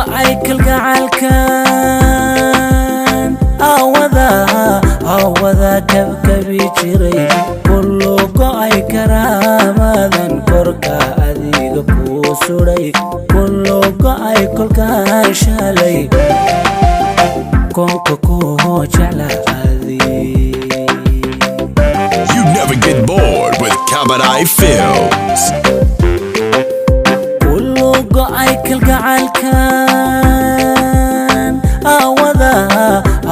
lugoayi kalgacalkan awada kabkabi jiray lugoayi karaamadan korka adiga kuu suray lugoayi kolkaan shalay konka kuu jeclaadii. You never get bored with Cabaret Films. lugoayi kalgacalkan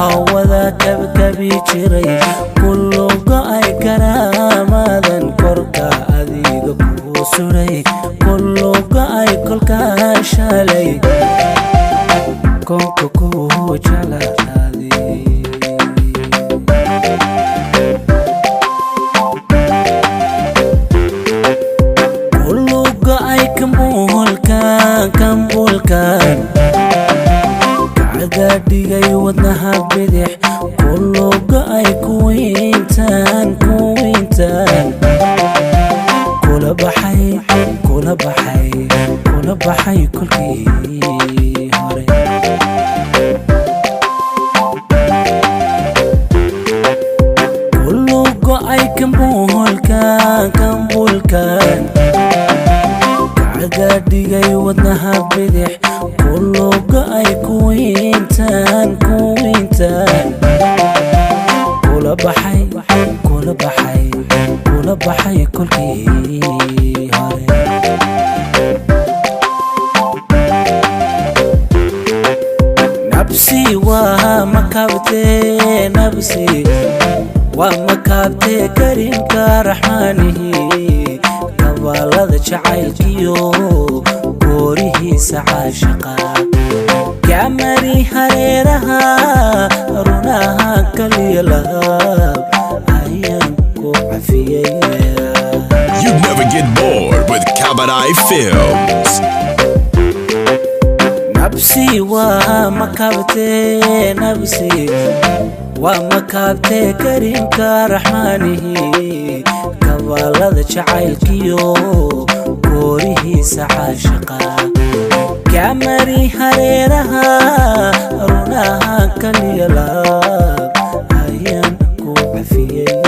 awada kabkabi jiray lugoayi karaamadan korka adiga kuu suray lugoayi kolkaan shalay konka kuu jeclaadii. lugoayi kambulkan kaga dhigay wadnaha bidix lugoayi kuwiintan kula baxay kolkii hore. lugoayi kambulkan kaga dhigay wadnaha bidix lugoayi kuwiintan kula baxay kolkii hore. nabsi waa makabte karimka raxmaanihi kabalada jacaylkiyo goorihiisa caashaqa kamari hareeraha runaha kaliya laab ayaan ku cafiyaya. You never get bored with Cabaret Films. nabsi waa makabte karimka raxmaanihi kabalada jacaylkiyo goorihiisa caashaqa kamari hareeraha runaha kaliya laab ayaan ku cafiyaya.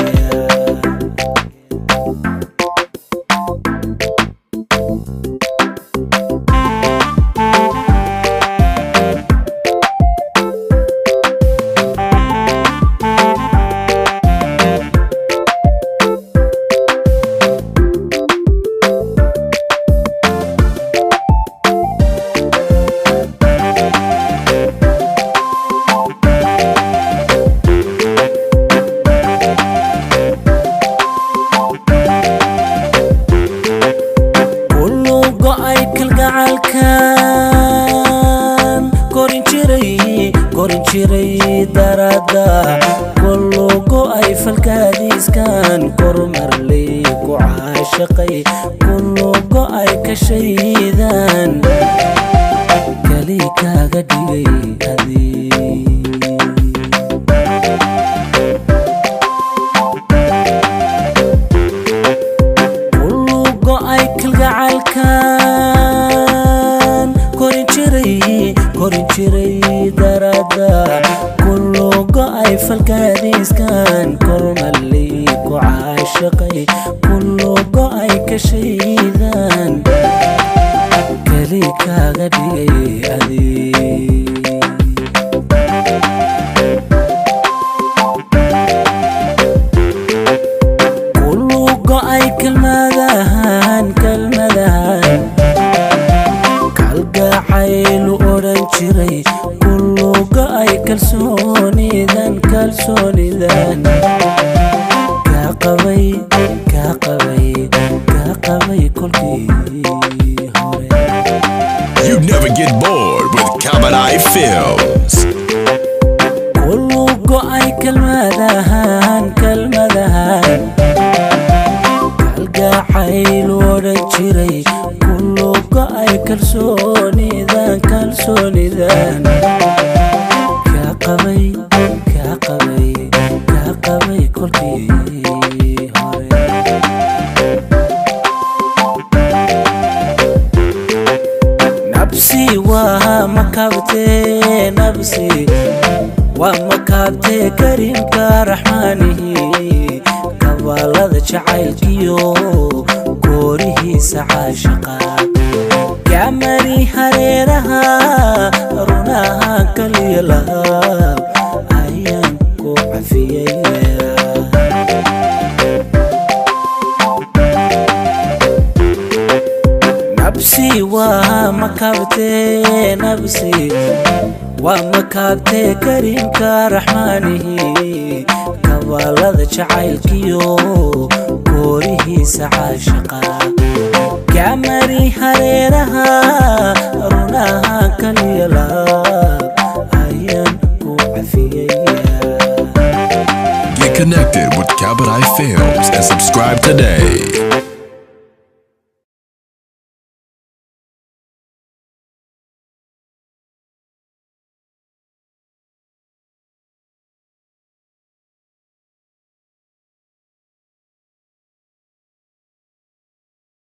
lugoayi kalgacalkan korin jiray darada lugoayi falkaadiiskan kormarley ku caashaqay lugoayi kashaydan kali kaga dhigay adii. lugoayi kalgacalkan korin jiray darada lugoayi falkaadiiskan kormaley ku caashaqay lugoayi kashaydan kali kaga dhigay adii. lugoayi kalmadahan kalgacaylu odhan jiray lugoayi kalsoonidan kaa qabay kolkii hore. You never get bored with Cabaret Films. lugoayi kalmadahan kalgacaylu odhan jiray lugoayi kalsoonidan kaa qabay kolkii hore. نفسي ومكابتي نفسي ومكابتي كريم كرحمانه كوالد شعيلكيو كوريه سعاشقا كامري هريرها روناها كليلا أيامكو عفية نفسي ومكابتي نفسي ومكابتي كريم كرحمانه كوالد شعيلكيو كوريه سعاشقا كامري هريرها